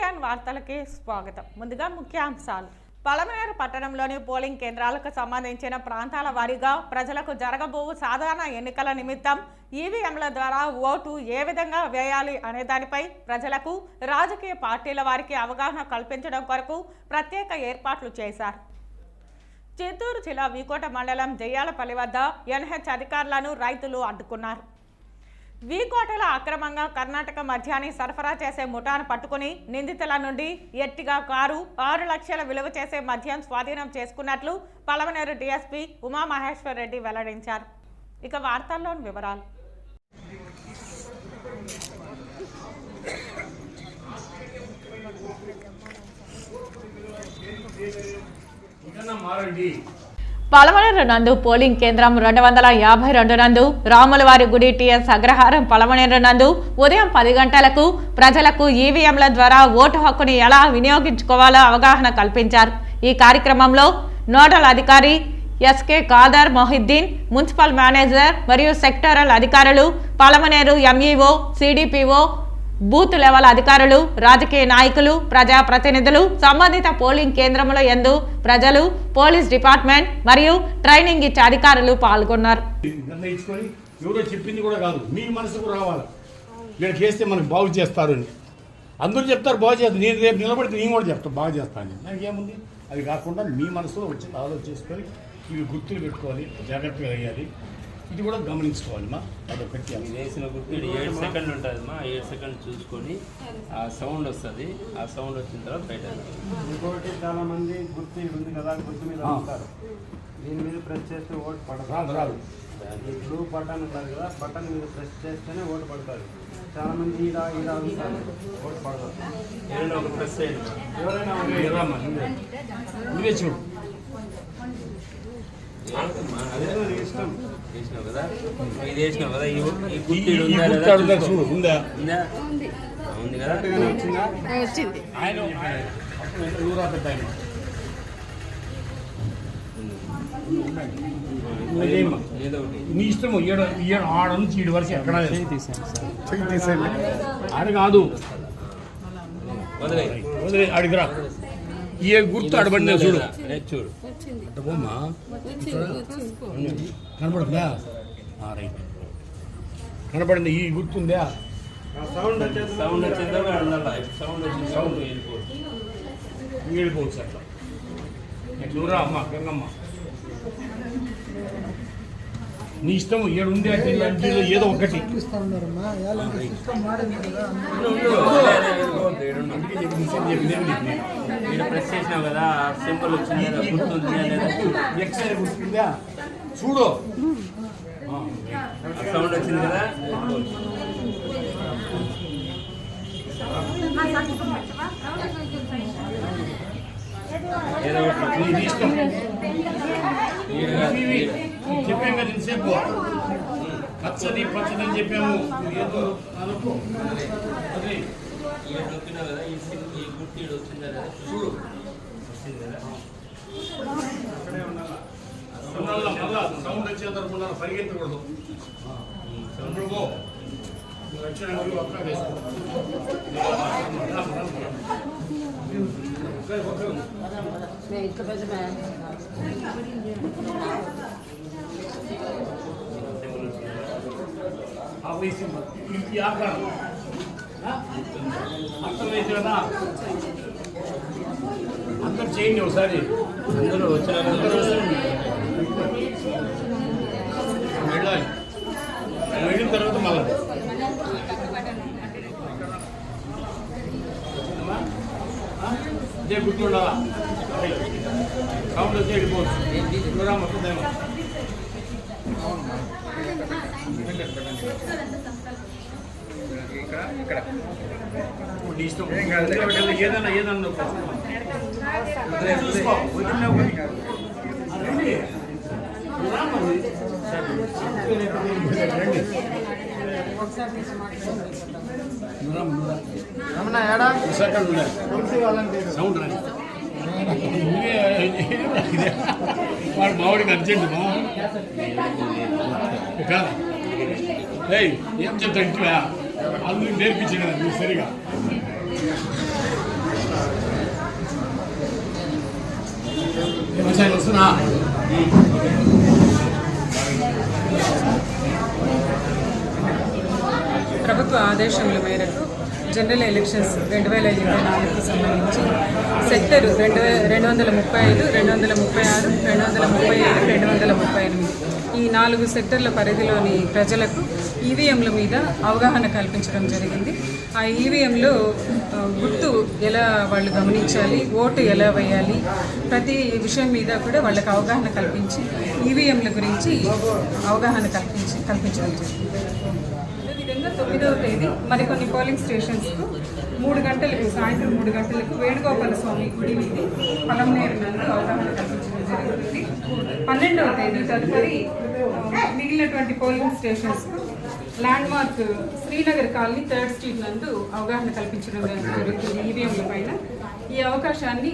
ABN వార్తలకి స్వాగతం. ముందుగా ముఖ్యాంశాలు. పలమనేరు పట్టణంలోని పోలింగ్ కేంద్రాలకు సంబంధించిన ప్రాంతాల వారీగా ప్రజలకు జరగబోవు సాధారణ ఎన్నికల నిమిత్తం ఈవీఎంల ద్వారా ఓటు ఏ విధంగా వేయాలి అనే దానిపై ప్రజలకు రాజకీయ పార్టీల వారికి అవగాహన కల్పించడం కొరకు ప్రత్యేక ఏర్పాట్లు చేశారు. చిత్తూరు జిల్లా వీకోట మండలం జయ్యాలపల్లి వద్ద NH అధికారులను రైతులు అడ్డుకున్నారు. వీకోటలో అక్రమంగా కర్ణాటక మద్యాన్ని సరఫరా చేసే ముఠాను పట్టుకుని నిందితుల నుండి ఎట్టిగా కారు 6 లక్షల విలువ చేసే మద్యం స్వాధీనం చేసుకున్నట్లు పలమనేరు DSP ఉమామహేశ్వర్ రెడ్డి వెల్లడించారు. ఇక వార్తల్లోని వివరాలు. పలమనేరు నందు పోలింగ్ కేంద్రం 252 నందు రాములవారి గుడి TS అగ్రహారం పలమనేరు నందు ఉదయం 10 గంటలకు ప్రజలకు ఈవీఎంల ద్వారా ఓటు హక్కుని ఎలా వినియోగించుకోవాలో అవగాహన కల్పించారు. ఈ కార్యక్రమంలో నోడల్ అధికారి SK Khadar Mohiddin, municipal manager మరియు సెక్టరల్ అధికారులు, Palamaneru MEO, CDPO, booth level అధికారులు, రాజకీయ నాయకులు, ప్రజాప్రతినిధులు, సంబంధిత పోలింగ్ కేంద్రముల యందు ప్రజలు, పోలీస్ డిపార్ట్మెంట్ మరియు ట్రైనింగ్ ఇచ్చే అధికారులు పాల్గొన్నారు. ఎవరో చెప్పింది కూడా కాదు, మీ మనసుకు రావాలి. నేను చేస్తే మనకు బాగు చేస్తారు అని అందరూ చెప్తారు, బాగు చేస్తారు. నేను రేపు నిలబడితే నేను కూడా చెప్తాను బాగు చేస్తాను. నాకు ఏముంది, అది కాకుండా మీ మనసులో వచ్చి ఆలోచించుకొని ఇవి గుర్తులు పెట్టుకోవాలి, జాగ్రత్తగా వేయాలి. ఇది కూడా గమనించుకోవాలి. మా అదొకటి వేసిన గుర్తు 7 సెకండ్లు ఉంటుంది. మా 7 సెకండ్ చూసుకొని ఆ సౌండ్ వస్తుంది. ఆ సౌండ్ వచ్చిన తర్వాత బయట ఇంకోటి చాలా మంది గుర్తు ఉంది కదా, గుర్తు మీద ఉంటారు. దీని మీద ప్రెస్ చేస్తే ఓటు పడదు. రాదు. ఈ బ్లూ బటన్ ఉంటుంది కదా, బటన్ మీద ప్రెస్ చేస్తేనే ఓటు పడతారు. చాలా మంది ఇలా ఉంటారు, ఓటు పడతారు. ఏదైనా ఒక ప్రెస్ చేయండి. ఎవరైనా నువ్వే చూడు. వేసినావు కదా, ఇది వేసినావు కదా, ఈ గుర్తు చూడు ఉందా, ఉంది కదా, వచ్చింది. ఆయన ఏదో ఒకటి నీ ఇష్టము. ఆడ నుంచి 7 వరకు ఎక్కడ తీసేయండి. ఆడ కాదు, వదిలే అడిగిరా. ఏ గుర్తు అడబడినా చూడు, చూడు అట్టబోమ్మా. కనపడుతుందా? రైట్, కనపడింది. ఈ గుర్తుందా? సౌండ్ సౌండ్ వచ్చిందా? సౌండ్ వచ్చింది, సౌండ్ వెళ్ళిపోవచ్చు. అట్లా చూడరా అమ్మ గంగమ్మ, నీ ఇష్టము. 7 ఉంది అంటే ఏదో ఒకటి. మీరు ప్రెస్ చేసినావు కదా, సింబల్ వచ్చింది, గుర్తుంది ఎక్స్రే గుర్తుందా? చూడు, సౌండ్ వచ్చింది కదా. ఏదో ఒకటి నీ ఇష్టం. చెప్పాం కదా ఇంతసేపు, పచ్చది అని చెప్పాము. ఏదో అనుకో, అది చెప్పినావు కదా, ఈ గుర్తు వచ్చిందా కదా, చూడు. మళ్ళా సౌండ్ వచ్చేందుకు పరిగెత్తకూడదు. అందరు చేయండి ఒకసారి. అందరూ వచ్చిన వెళ్ళాలి. వెళ్ళిన తర్వాత మళ్ళా ఇదే గుర్తుండాలా. సౌండ్ వచ్చి వెళ్ళిపోవచ్చు. మొత్తం ఇష్టం. ఏదన్నా చూసుకో. సౌండ్ రాని వాడు మావాడికి అర్జెంట్ మా ఏం చెప్తా ఇంట్లో అందుకు నేర్పించాను సరిగా వస్తున్నా. ప్రభుత్వ ఆదేశముల మేరకు జనరల్ ఎలక్షన్స్ 2024కు సంబంధించి సెక్టర్ 235, 236, 237, 238 ఈ 4 సెక్టర్ల పరిధిలోని ప్రజలకు ఈవీఎంల మీద అవగాహన కల్పించడం జరిగింది. ఆ ఈవీఎంలో గుర్తు ఎలా వాళ్ళు గమనించాలి, ఓటు ఎలా వేయాలి, ప్రతి విషయం మీద కూడా వాళ్ళకి అవగాహన కల్పించి ఈవీఎంల గురించి అవగాహన కల్పించడం జరిగింది. అదేవిధంగా 9వ తేదీ మరికొన్ని పోలింగ్ స్టేషన్స్కు 3 గంటలకు సాయంత్రం 3 గంటలకు వేణుగోపాల స్వామి గుడి వీధి పలమనేరు నందు అవగాహన కల్పించడం జరుగుతుంది. 12వ తేదీ తదుపరి మిగిలినటువంటి పోలింగ్ స్టేషన్స్కు landmark Srinagar colony 3rd street నందు అవగాహన కల్పించడం జరుగుతుంది ఈవీఎంల పైన. ఈ అవకాశాన్ని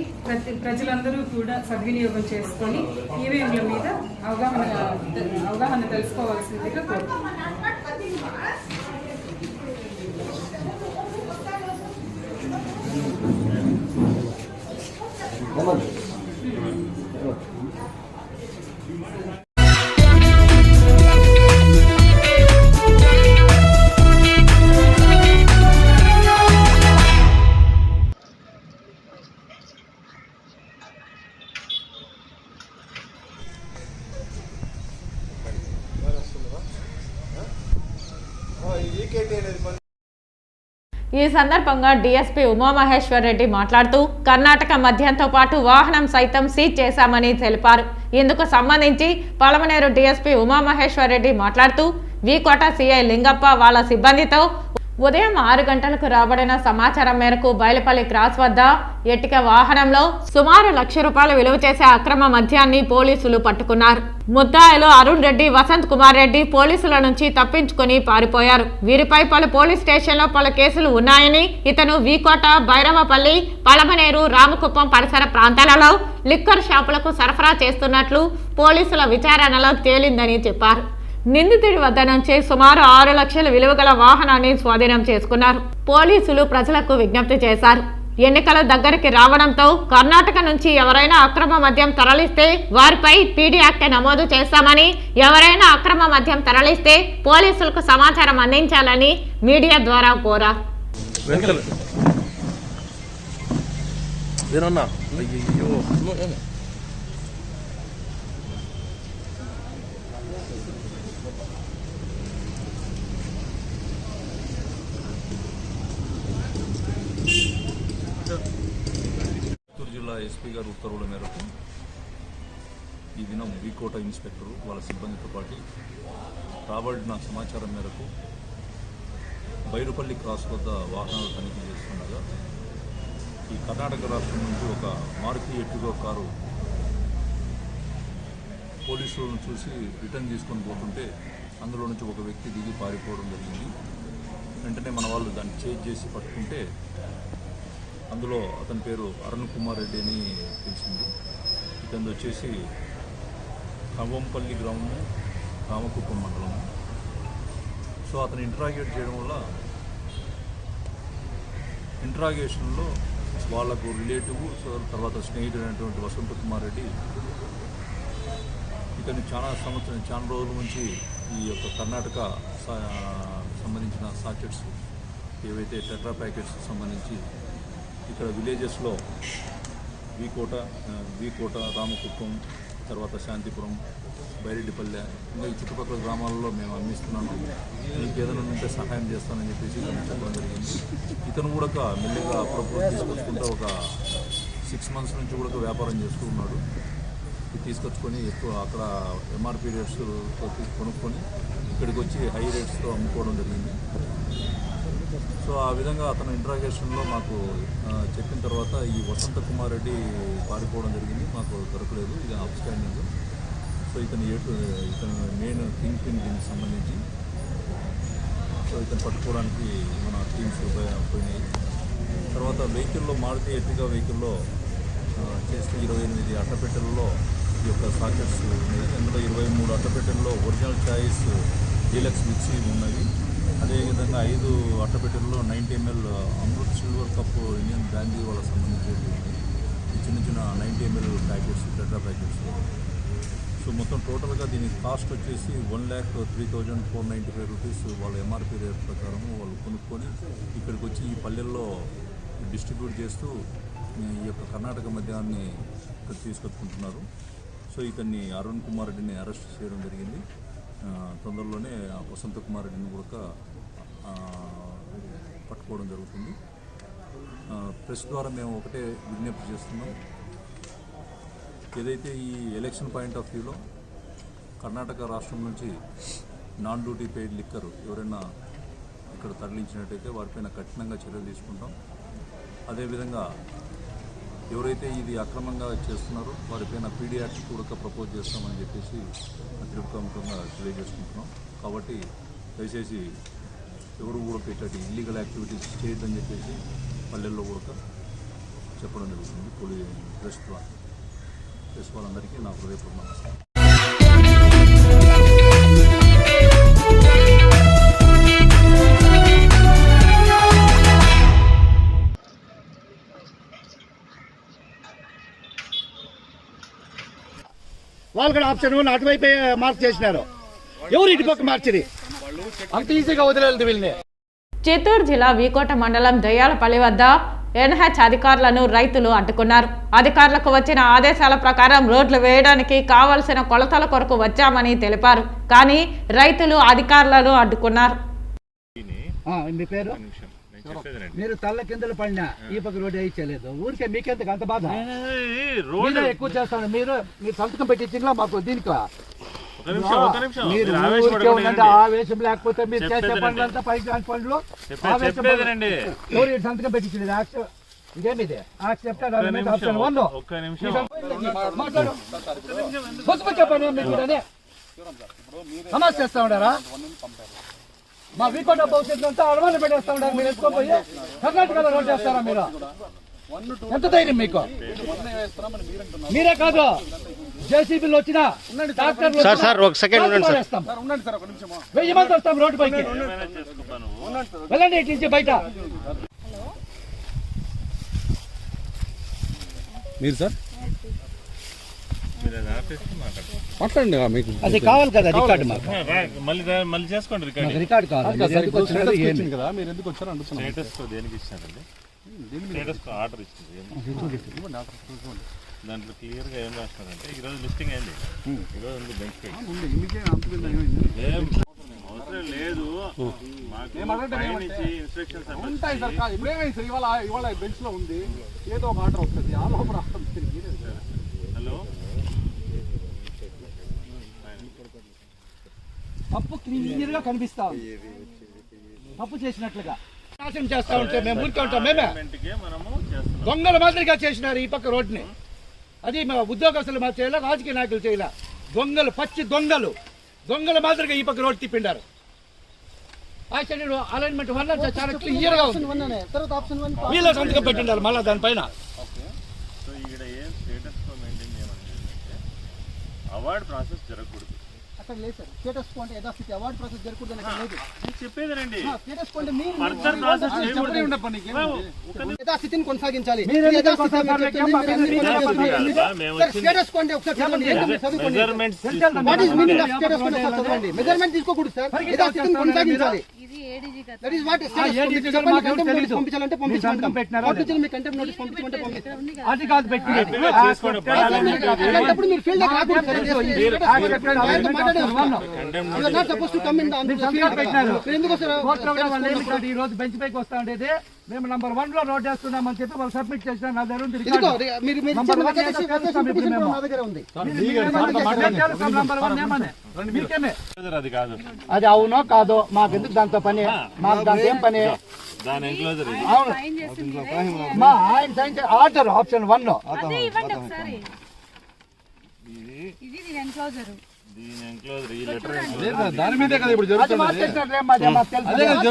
ప్రజలందరూ కూడా సద్వినియోగం చేసుకొని ఈవీఎంల మీద అవగాహన తెలుసుకోవాల్సిందిగా కోరుతున్నాను. ఈ సందర్భంగా డీఎస్పీ ఉమామహేశ్వర్ రెడ్డి మాట్లాడుతూ కర్ణాటక మద్యంతో పాటు వాహనం సైతం సీజ్ చేశామని తెలిపారు. ఇందుకు సంబంధించి పలమనేరు డీఎస్పీ ఉమామహేశ్వర్ రెడ్డి మాట్లాడుతూ వీకోట సిఐ లింగప్ప వాళ్ళ సిబ్బందితో ఉదయం 6 గంటలకు రాబడిన సమాచారం మేరకు బయలుపల్లి క్రాస్ వద్ద ఎట్టిక వాహనంలో సుమారు ₹1,00,000 విలువ చేసే అక్రమ మద్యాన్ని పోలీసులు పట్టుకున్నారు. ముద్దాయిలు అరుణ్ రెడ్డి, వసంత్ కుమార్ రెడ్డి పోలీసుల నుంచి తప్పించుకుని పారిపోయారు. వీరిపై పలు పోలీస్ స్టేషన్లో పలు కేసులు ఉన్నాయని, ఇతను వీకోట, భైరవపల్లి, పలమనేరు, రామకుప్పం పరిసర ప్రాంతాలలో లిక్కర్ షాపులకు సరఫరా చేస్తున్నట్లు పోలీసుల విచారణలో తేలిందని చెప్పారు. నిందితుడి వద్ద నుంచి సుమారు 6 లక్షల విలువ గల వాహనాన్ని స్వాధీనం చేసుకున్నారు. పోలీసులు ప్రజలకు విజ్ఞప్తి చేశారు. ఎన్నికల దగ్గరికి రావడంతో కర్ణాటక నుంచి ఎవరైనా అక్రమ మద్యం తరలిస్తే వారిపై పీడీ యాక్ట్ నమోదు చేస్తామని, ఎవరైనా అక్రమ మద్యం తరలిస్తే పోలీసులకు సమాచారం అందించాలని మీడియా ద్వారా కోరారు. జిల్లా ఎస్పీ గారి ఉత్తర్వుల మేరకు ఈ దినం వీకోట ఇన్స్పెక్టరు వాళ్ళ సిబ్బందితో పాటు రాబడిన సమాచారం మేరకు బైరుపల్లి క్రాస్ వద్ద వాహనాలు తనిఖీ చేస్తుండగా ఈ కర్ణాటక రాష్ట్రం నుంచి ఒక మారుతి ఎర్టిగా కారు పోలీసులను చూసి రిటర్న్ తీసుకొని పోతుంటే అందులో నుంచి ఒక వ్యక్తి దిగి పారిపోవడం జరిగింది. వెంటనే మన వాళ్ళు దాన్ని చేజ్ చేసి పట్టుకుంటే అందులో అతని పేరు అరుణ్ కుమార్ రెడ్డి అని తెలిసింది. ఇతను వచ్చేసి కంవంపల్లి గ్రామము, రామకుప్పం మండలము. సో అతను ఇంట్రాగేట్ చేయడం వల్ల ఇంట్రాగేషన్లో వాళ్ళకు రిలేటివ్, సో తర్వాత స్నేహితుడైనటువంటి వసంత్ కుమార్ రెడ్డి ఇతను చాలా రోజుల నుంచి ఈ యొక్క కర్ణాటక సంబంధించిన సాకెట్స్ ఏవైతే టెట్రా ప్యాకెట్స్ సంబంధించి ఇక్కడ విలేజెస్లో వీకోట, రామకుప్పం, తర్వాత శాంతిపురం, బైరెడ్డిపల్లె, ఇంకా ఈ చుట్టుపక్కల గ్రామాలలో మేము అమ్మిస్తున్నాము, మీకు ఏదైనా ఉంటే సహాయం చేస్తానని చెప్పేసి ఇతను చెప్పడం జరిగింది. ఇతను కూడా మెల్లిగా అప్పుడప్పుడు తీసుకొచ్చుకుంటూ ఒక 6 months నుంచి కూడా వ్యాపారం చేస్తూ ఉన్నాడు. ఇది తీసుకొచ్చుకొని ఎక్కువ అక్కడ ఎంఆర్పీ రేట్స్ కొనుక్కొని ఇక్కడికి వచ్చి హై రేట్స్తో అమ్ముకోవడం జరిగింది. సో ఆ విధంగా అతను ఇంట్రాగేషన్లో మాకు చెప్పిన తర్వాత ఈ వసంత కుమార్ రెడ్డి పారిపోవడం జరిగింది, మాకు దొరకలేదు, ఇది అవుట్స్టాండింగ్. సో ఇతను మెయిన్ కింగ్ పిన్ దీనికి సంబంధించి సో ఇతను పట్టుకోవడానికి మన టీమ్స్ పోయినాయి. తర్వాత వెహికల్లో మారుతి ఎర్టిగా వెహికల్లో చేస్తే 28 అట్టపెట్టెలలో ఈ యొక్క సాకెట్స్ ఉన్నాయి. అందులో 23 అట్టపెట్టెల్లో ఒరిజినల్ చాయిస్ డీలక్స్ మిక్సీ ఉన్నవి. అదేవిధంగా 5 అట్టపెట్టెల్లో 90 ml Amrit silver cup Indian brandy వాళ్ళకి సంబంధించి చిన్న చిన్న 90 ml packets, tetra packets. So మొత్తం టోటల్గా దీని కాస్ట్ వచ్చేసి 1,03,495 రూపీస్ వాళ్ళ ఎంఆర్పీ రేట్ ప్రకారం వాళ్ళు కొనుక్కొని ఇక్కడికి వచ్చి ఈ పల్లెల్లో డిస్ట్రిబ్యూట్ చేస్తూ ఈ యొక్క కర్ణాటక మద్యాన్ని ఇక్కడ తీసుకొచ్చుకుంటున్నారు. సో ఇతన్ని అరుణ్ కుమార్ రెడ్డిని అరెస్ట్ చేయడం జరిగింది. తొందరలోనే వసంత కుమార్ రెడ్డిని కూడా పట్టుకోవడం జరుగుతుంది. ప్రెస్ ద్వారా మేము ఒకటే విజ్ఞప్తి చేస్తున్నాం, ఏదైతే ఈ ఎలక్షన్ పాయింట్ ఆఫ్ వ్యూలో కర్ణాటక రాష్ట్రం నుంచి నాన్ డ్యూటీ పెయిడ్ లిక్కర్ ఎవరైనా ఇక్కడ తరలించినట్టయితే వారిపైన కఠినంగా చర్యలు తీసుకుంటాం. అదేవిధంగా ఎవరైతే ఇది అక్రమంగా చేస్తున్నారో వారిపైన పీడీ యాక్ట్ కూడా ప్రపోజ్ చేస్తామని చెప్పేసి అధికారికంగా తెలియజేసుకుంటున్నాం. కాబట్టి దయచేసి ఎవరు కూడా పెట్టండి ఇల్లీగల్ యాక్టివిటీస్ చేయొద్దని చెప్పేసి పల్లెల్లో కూడా చెప్పడం జరుగుతుంది. ప్రెస్ వాళ్ళందరికీ నా హృదయపూర్వక నమస్కారం. వాళ్ళు కూడా ఆప్షన్ అటువైపు మార్క్ చేసినారు. ఎవరు ఇటు పక్క మార్చిది? అంత ఈజీగా వదిలేదు వీళ్ళని. చిత్తూరు జిల్లా వీకోట మండలం దయ్యాలపల్లి వద్ద ఎన్హెచ్ అధికారులను రైతులు అడ్డుకున్నారు. అధికారులకు వచ్చిన ఆదేశాల ప్రకారం రోడ్లు వేయడానికి కావలసిన కొలతల కొరకు వచ్చామని తెలిపారు. కానీ రైతులు అధికారులను అడ్డుకున్నారు. మీ పేరు? మీరు తల్ల కిందలు పడినా ఈ పక్క రోడ్డు వేయించలేదు. ఊరికే మీకెందుకు అంత బాధ? ఎక్కువ చేస్తాను. మీరు సంతకం పెట్టించినా మాకు దీనికి మీరు ఆవేశం లేకపోతే మీరు చేసే పనులంతా పైకి పనులు ఎవరు సంతకం పెట్టించలేదు. ఇదేమిది ఆప్షన్ 1 సమస్య చేస్తా ఉండారా? మా వీకోట భవిష్యత్తు అంతా అడవాళ్ళు పెట్టేస్తా ఉంటారు. మీరు ఎత్తుకోపోయి కర్ణాటకలో రోడ్ చేస్తారా? మీరు ఎంత ధైర్యం మీకు? మీరే కాదు, జేసీబీలు వచ్చినా డాక్టర్లు 1000 మంది వస్తాం రోడ్డు పైకి. వెళ్ళండి ఇటు నుంచి బయట. మీరు సార్ మాట్లాడండి. మీకు అది కావాలి కదా రికార్డు. మాకు మళ్ళీ చేసుకోండి. రికార్డు కావాలి కదా. మీరు ఎందుకు వచ్చారో అడుగుతున్నాను. దేనికి ఇచ్చారండి? ఆర్డర్ ఇచ్చింది. దాంట్లో క్లియర్గా ఏం రాస్తారంటే ఈరోజు లిస్టింగ్ అయింది. ఈరోజు ఉంది బెంచ్ అవసరం లేదు. ఇన్స్ట్రక్షన్స్ ఉంటాయి సార్. ఇప్పుడు ఏమైంది సార్? ఇవాళ బెంచ్ లో ఉంది, ఏదో ఒక ఆర్డర్ వస్తుంది. ఆ లోపల హలో తప్పు క్లియర్ గా కనిపిస్తా ఉంది. తప్పు చేసినట్లుగా నాశనం చేస్తా ఉంటే మేము ఊరికే ఉంటాం. మేమే దొంగల మాదిరిగా చేసినారు ఈ పక్క రోడ్ని. అది మా ఉద్యోగస్తులు మా చేయాల, రాజకీయ నాయకులు చేయాల. దొంగలు, పచ్చి దొంగలు, దొంగల మాదిరిగా ఈ పక్క రోడ్ తిప్పిండారు. అలైన్మెంట్ 1 చాలా క్లియర్ గా ఉంది. వీళ్ళ సంతకం పెట్టిండారు మళ్ళా దానిపైన. అవార్డు ప్రాసెస్ జరగకూడదు. లేదు సార్. స్టేటస్ కో అంటే యథాస్థితి అవార్డు ప్రాసెస్ జరగకూడదు అని లేదు. చెప్పేదండి స్టేటస్ కో అంటే మీరు ప్రాసెస్ యథాస్థితిని కొనసాగించాలి. స్టేటస్ కో అంటే ఒకసారి చదవండి. మెజర్మెంట్ తీసుకోకూడదు సార్. యథాస్థితిని కొనసాగించాలి. దట్ ఈస్ వాట్ పంపించాలంటే పంపించాలంటే మీ కంటెంప్ట్ నోటీస్ పంపించమంటే పంపిస్తారు. అది కాదు పెట్టినప్పుడు మీరు ఫీల్డ్ ఈ రోజు బెంచ్ పైకి వస్తా ఉండేది. మేము నంబర్ 1 లో రోడ్ వేస్తున్నామని చెప్పి వాళ్ళు సబ్మిట్ చేసిన నా దగ్గర ఉంది. అది అవునో కాదో మాకెందుకు దాంతో పని? మాకు దాంతో ఏం పని? మా ఆయన సైన్ ఆర్డర్ ఆప్షన్ 1 లో దీని ఎన్క్లోజర్ ఈ లెటర్ దాని మీదే కదా ఇప్పుడు జరుగుతుంది. అదే కదా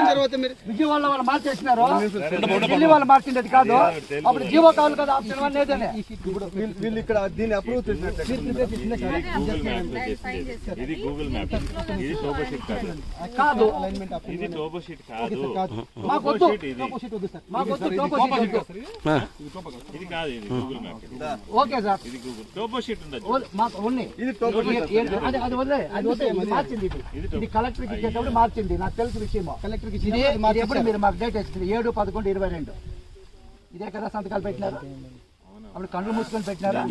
జరుగుతుంది. విజయవాడ వాళ్ళు మార్చేసినారు, ఢిల్లీ వాళ్ళు మార్చిండేది కాదు. అప్పుడు జీవో కావాలి కదా ఆప్షన్ 1 ఏదైనా. వీళ్ళు ఇక్కడ దీన్ని అప్రూవ్ చేసినట్టు ఇది గూగుల్ మ్యాప్, ఇది టోపో షీట్ కాదు, కాదు ఇది టోపో షీట్ కాదు, మాకు వద్దు. టోపో షీట్ వద్దు సార్, మాకు వద్దు. టోపో షీట్ వద్దు. ఇది కాదు, ఇది గూగుల్ మ్యాప్. ఓకే సార్, ఇది గూగుల్ టోపో షీట్ ఉండదు. మాకు ఉన్నాయి. అది వదిలే, అది వదిలే. ఇది మార్చింది, ఇది కలెక్టర్కి ఇచ్చేటప్పుడు మార్చింది. నాకు తెలుసు విషయము. కలెక్టర్కి ఎప్పుడు మీరు మాకు డేట్ ఇచ్చింది 7/11/22. ఇదే కదా సంతకాలు పెట్టినారు. అప్పుడు కళ్ళు మూసుకొని పెట్టినారా?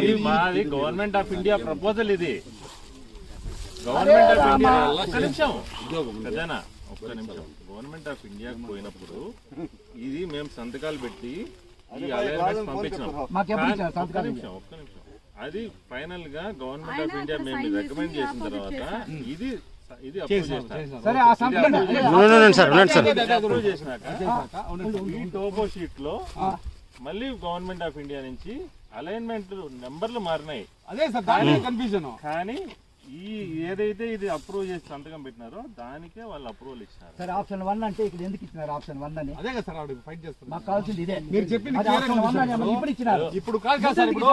ఇది మాది గవర్నమెంట్ ఆఫ్ ఇండియా ప్రపోజల్. ఇది గవర్నమెంట్ ఆఫ్ ఇండియా. ఒక్క నిమిషం కదేనా, ఒక్క నిమిషం. గవర్నమెంట్ ఆఫ్ ఇండియాకి పోయినప్పుడు ఇది మేము సంతకాలు పెట్టి ఈ అలైన్మెంట్స్ పంపించినాం. ఒక్క నిమిషం. అది ఫైనల్ గా గవర్నమెంట్ ఆఫ్ ఇండియా మేము రికమెండ్ చేసిన తర్వాత ఇది అప్రూవ్ చేసినాక ఈ టోపో షీట్ లో మళ్ళీ గవర్నమెంట్ ఆఫ్ ఇండియా నుంచి అలైన్మెంట్ నెంబర్లు మారినాయి. అదే సార్ దాని కన్ఫ్యూజన్. కానీ ఈ ఏదైతే ఇది అప్రూవ్ చేసి సంతకం పెట్టినారో దానికే వాళ్ళు అప్రూవల్ ఇచ్చినారు. సరే ఆప్షన్ 1 అంటే ఇక్కడ ఎందుకు ఇచ్చినారు ఆప్షన్ 1 అని? అదే కదా సార్ ఆవిడ ఫైట్ చేస్తారు. మాకు కావాల్సింది ఇదే. మీరు చెప్పింది ఆప్షన్ 1 అని ఇప్పుడు ఇచ్చినారు. ఇప్పుడు కాదు సార్, ఇప్పుడు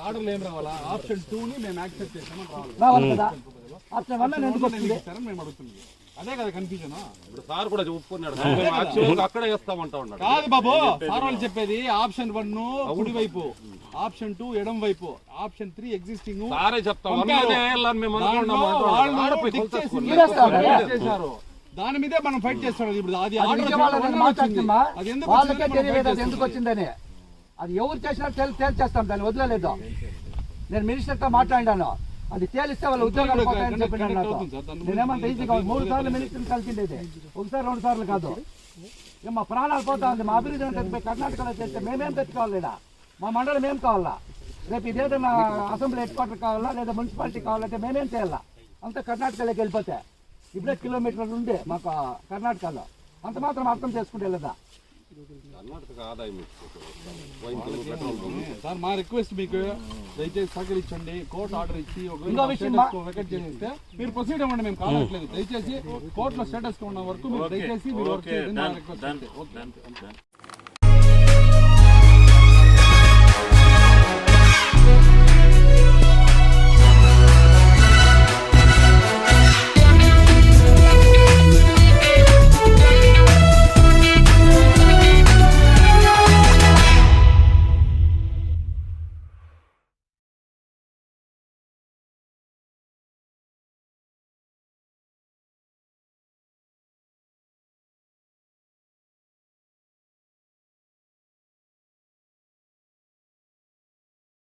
ఆర్డర్లు ఏం రావాలా? ఆప్షన్ 2 ని మేము యాక్సెప్ట్ చేస్తామని రావాలి కదా. ఆప్షన్ 1 అని ఎందుకు వస్తుంది? మేము అడుగుతుంది అదే కదా కన్ఫ్యూజన్. ఇప్పుడు సార్ కూడా ఒప్పుకున్నాడు, అక్కడే వేస్తామంటా ఉన్నాడు. కాదు బాబు, సార్ వాళ్ళు చెప్పేది ఆప్షన్ 1 కుడి వైపు, ఆప్షన్ 2 ఎడం వైపు, ఆప్షన్ 3 ఎగ్జిస్టింగ్. సారే చెప్తాం చేశారు. దాని మీదే మనం ఫైట్ చేస్తాం. ఇప్పుడు అది వాళ్ళకే తెలియలేదు అది ఎందుకు వచ్చిందని. అది ఎవరు చేసినా తేల్చేస్తాం, దాన్ని వదిలేదు. నేను మినిస్టర్తో మాట్లాడినాను, అది తేలిస్తే వాళ్ళ ఉద్యోగాలు పోతాయని చెప్పినాను. నాకు నేనేమంటే ఈజీగా 3 సార్లు మినిస్టర్ని కలిసిండేది, ఒకసారి 2 సార్లు కాదు. మా ప్రాణాలు పోతా ఉంది. మా అభివృద్ధి అంటే కర్ణాటకలో చేస్తే మేమేం తెచ్చుకోవాలి, లేదా మా మండలం ఏం కావాలా? రేపు ఇదేదైనా అసెంబ్లీ హెడ్ క్వార్టర్ కావాలా, లేదా మున్సిపాలిటీ కావాలంటే మేమేం చేయాలా? అంతా కర్ణాటకలోకి వెళ్ళిపోతే ఇప్పుడే కిలోమీటర్లు ఉండే మాకు కర్ణాటకలో. అంత మాత్రం అర్థం చేసుకుంటే లేదా? సార్ మా రిక్వెస్ట్ మీకు దయచేసి సహకరించండి. కోర్టు ఆర్డర్ ఇచ్చి వెకెట్ చేస్తే మీరు ప్రొసీడ్ అవ్వండి, మేము కావట్లేదు. దయచేసి కోర్టులో స్టేటస్ ఉన్న వరకు మీరు దయచేసి మీరు వర్క్ చేయండి.